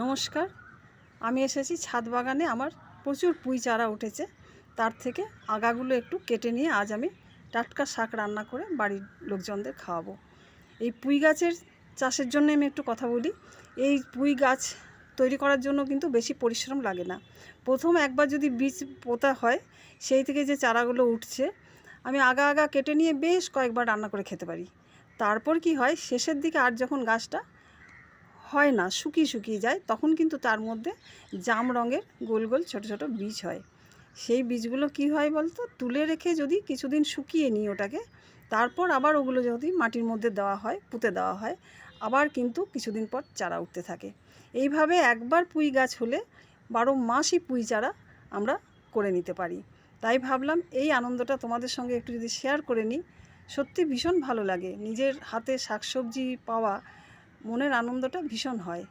নমস্কার। আমি এসেছি ছাদ বাগানে। আমার প্রচুর পুঁই চারা উঠেছে, তার থেকে আগাগুলো একটু কেটে নিয়ে আজ আমি টাটকা শাক রান্না করে বাড়ির লোকজনদের খাওয়াবো। এই পুঁই গাছের চাষের জন্য আমি একটু কথা বলি। এই পুঁই গাছ তৈরি করার জন্য কিন্তু বেশি পরিশ্রম লাগে না। প্রথম একবার যদি বীজ পোঁতা হয়, সেই থেকে যে চারাগুলো উঠছে আমি আগা কেটে নিয়ে বেশ কয়েকবার রান্না করে খেতে পারি। তারপর কি হয়, শেষের দিকে আর যখন গাছটা হয় না, শুকিয়ে যায়, তখন কিন্তু তার মধ্যে জাম রঙের গোল গোল ছোট ছোট বীজ হয়। সেই বীজগুলো কি হয় বলতো, তুলে রেখে যদি কিছুদিন শুকিয়ে নিই ওটাকে, তারপর আবার ওগুলো যদি মাটির মধ্যে দেওয়া হয়, পুঁতে দেওয়া হয়, আবার কিন্তু কিছুদিন পর চারা উঠতে থাকে। এইভাবে একবার পুঁই গাছ হলে 12 মাসই পুঁই চারা আমরা করে নিতে পারি। তাই ভাবলাম এই আনন্দটা তোমাদের সঙ্গে একটু যদি শেয়ার করে নিই। সত্যি ভীষণ ভালো লাগে, নিজের হাতে শাকসবজি পাওয়া, মনের আনন্দটা ভীষণ হয়।